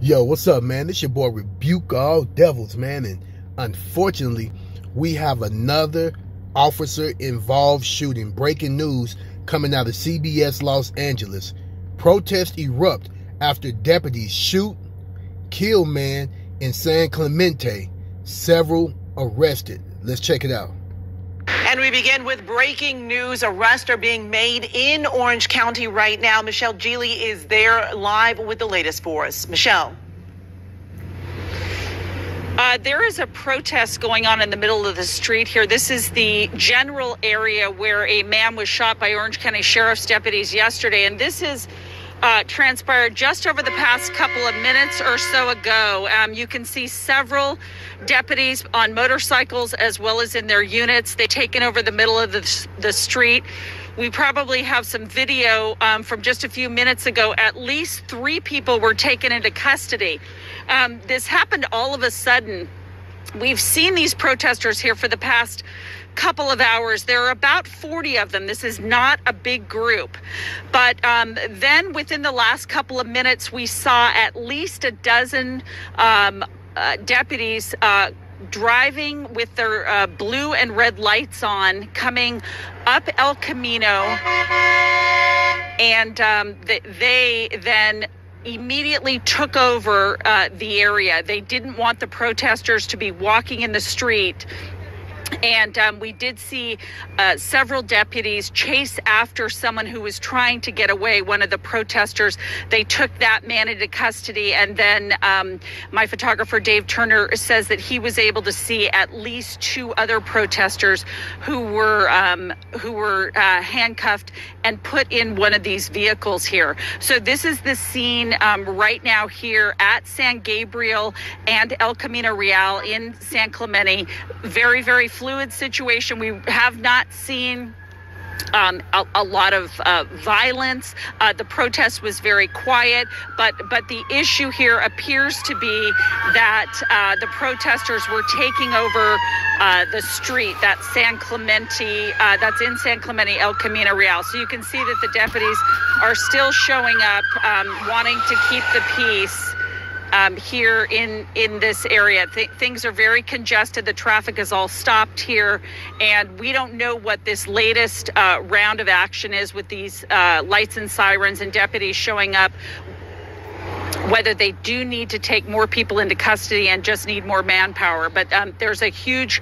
Yo, what's up, man? This your boy Rebuke All Devils, man. And unfortunately, we have another officer-involved shooting. Breaking news coming out of CBS Los Angeles. Protests erupt after deputies shoot, kill man in San Clemente. Several arrested. Let's check it out. And we begin with breaking news. Arrests are being made in Orange County right now. Michelle Geely is there live with the latest for us. Michelle. There is a protest going on in the middle of the street here. This is the general area where a man was shot by Orange County Sheriff's deputies yesterday. And this is transpired just over the past couple of minutes or so ago. You can see several deputies on motorcycles as well as in their units. They've taken over the middle of the street. We probably have some video from just a few minutes ago. At least 3 people were taken into custody. This happened all of a sudden. We've seen these protesters here for the past couple of hours. There are about 40 of them. This is not a big group. But then within the last couple of minutes, we saw at least a dozen deputies driving with their blue and red lights on, coming up El Camino. And they then immediately took over the area. They didn't want the protesters to be walking in the street. And we did see several deputies chase after someone who was trying to get away, one of the protesters. They took that man into custody. And then my photographer, Dave Turner, says that he was able to see at least 2 other protesters who were handcuffed and put in one of these vehicles here. So this is the scene right now here at San Gabriel and El Camino Real in San Clemente. Very, very fluid situation. We have not seen a lot of violence. The protest was very quiet, but the issue here appears to be that the protesters were taking over the street, that San Clemente, that's in San Clemente, El Camino Real. So you can see that the deputies are still showing up, wanting to keep the peace. Here in this area. Things are very congested. The traffic is all stopped here, and we don't know what this latest round of action is with these lights and sirens and deputies showing up, whether they do need to take more people into custody and just need more manpower. But there's a huge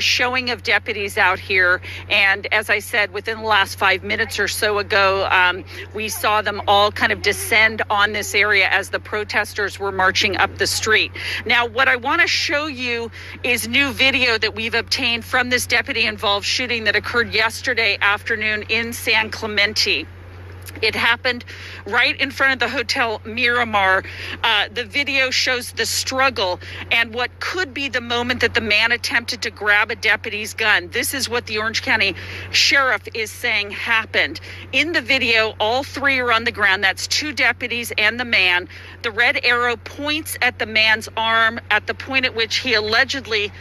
showing of deputies out here. And as I said, within the last 5 minutes or so ago, we saw them all kind of descend on this area as the protesters were marching up the street. Now, what I want to show you is new video that we've obtained from this deputy-involved shooting that occurred yesterday afternoon in San Clemente. It happened right in front of the Hotel Miramar. The video shows the struggle and what could be the moment that the man attempted to grab a deputy's gun. This is what the Orange County Sheriff is saying happened. In the video, all 3 are on the ground. That's 2 deputies and the man. The red arrow points at the man's arm at the point at which he allegedly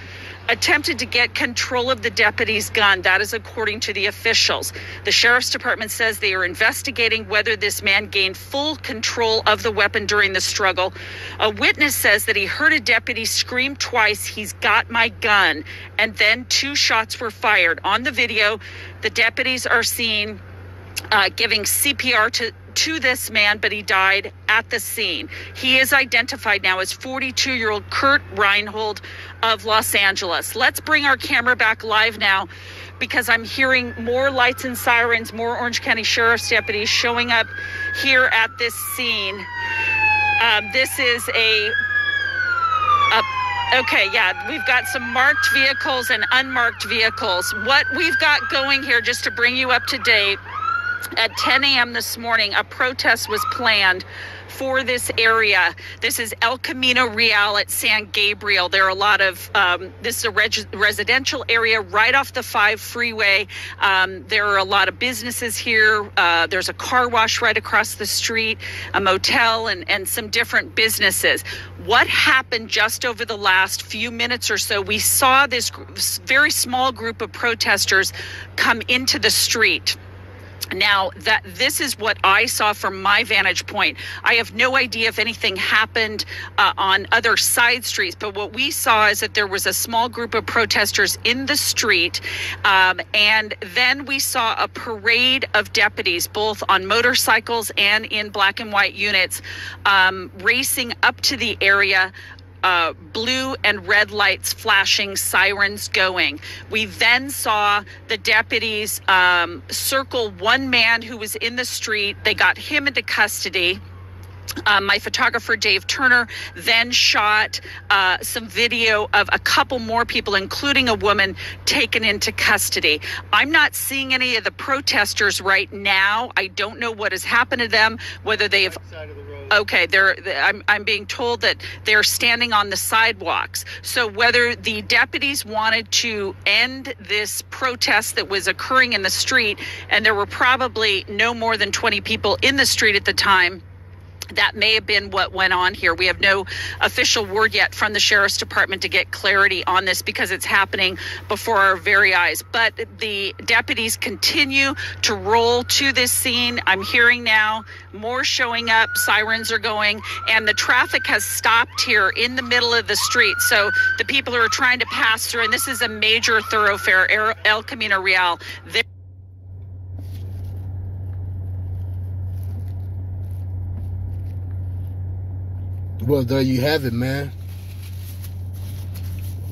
attempted to get control of the deputy's gun. That is according to the officials. The sheriff's department says they are investigating whether this man gained full control of the weapon during the struggle. A witness says that he heard a deputy scream twice, "He's got my gun," and then 2 shots were fired. On the video, the deputies are seen giving CPR to this man, but he died at the scene. He is identified now as 42-year-old Kurt Reinhold of Los Angeles. Let's bring our camera back live now, because I'm hearing more lights and sirens, more Orange County Sheriff's deputies showing up here at this scene. This is okay, yeah, we've got some marked vehicles and unmarked vehicles. What we've got going here, just to bring you up to date, at 10 a.m. this morning, a protest was planned for this area. This is El Camino Real at San Gabriel. There are a lot of, this is a residential area right off the 5 freeway. There are a lot of businesses here. There's a car wash right across the street, a motel, and some different businesses. What happened just over the last few minutes or so, we saw this very small group of protesters come into the street. Now, this is what I saw from my vantage point. I have no idea if anything happened on other side streets, but what we saw is that there was a small group of protesters in the street, and then we saw a parade of deputies, both on motorcycles and in black and white units, racing up to the area. Blue and red lights flashing, sirens going. We then saw the deputies circle one man who was in the street. They got him into custody. My photographer, Dave Turner, then shot some video of a couple more people, including a woman, taken into custody. I'm not seeing any of the protesters right now. I don't know what has happened to them, whether they have... Okay, I'm being told that they're standing on the sidewalks. So whether the deputies wanted to end this protest that was occurring in the street, and there were probably no more than 20 people in the street at the time, that may have been what went on here. We have no official word yet from the Sheriff's Department to get clarity on this because it's happening before our very eyes. But the deputies continue to roll to this scene. I'm hearing now more showing up, sirens are going, and the traffic has stopped here in the middle of the street. So the people who are trying to pass through, and this is a major thoroughfare, El Camino Real. Well, there you have it, man.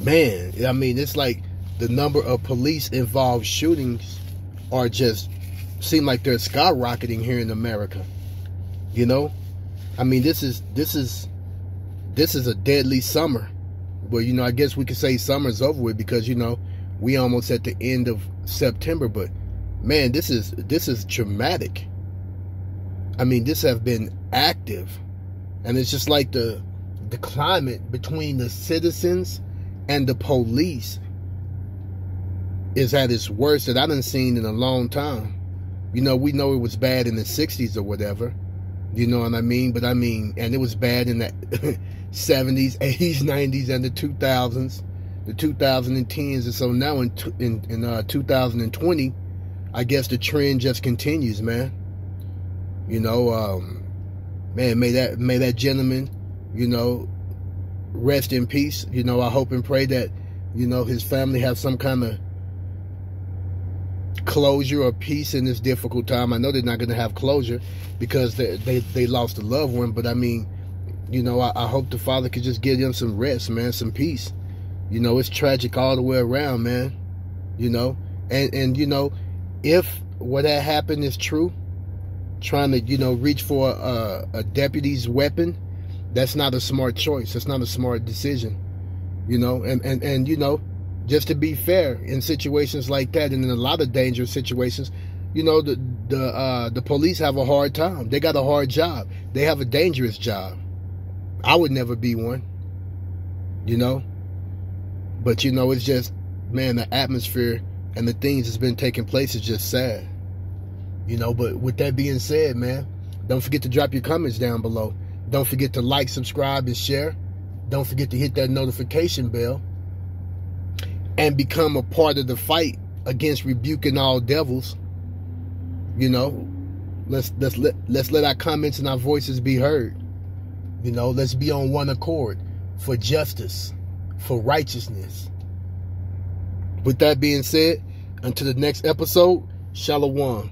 Man, I mean, it's like the number of police-involved shootings are just seem like they're skyrocketing here in America. You know, I mean, this is a deadly summer. Well, you know, I guess we could say summer's over with because, you know, we almost at the end of September. But man, this is traumatic. I mean, this have been active. And it's just like the climate between the citizens and the police is at its worst that I done seen in a long time. You know, we know it was bad in the 60s or whatever. You know what I mean? But I mean, and it was bad in the 70s, 80s, 90s, and the 2000s, the 2010s. And so now in 2020, I guess the trend just continues, man. You know, man, may that gentleman, you know, rest in peace. You know, I hope and pray that, you know, his family have some kind of closure or peace in this difficult time. I know they're not going to have closure because they lost a loved one. But I mean, you know, I hope the Father could just give them some rest, man, some peace. You know, it's tragic all the way around, man. You know, and you know, if what had happened is true, trying to, you know, reach for a deputy's weapon, that's not a smart choice. That's not a smart decision, you know. And you know, just to be fair, in situations like that, and in a lot of dangerous situations, you know, the police have a hard time. They got a hard job. They have a dangerous job. I would never be one, you know. But you know, it's just, man, the atmosphere and the things that's been taking place is just sad. You know, but with that being said, man, don't forget to drop your comments down below. Don't forget to like, subscribe, and share. Don't forget to hit that notification bell and become a part of the fight against rebuking all devils. You know, let's let our comments and our voices be heard. You know, let's be on one accord for justice, for righteousness. With that being said, until the next episode, Shalom.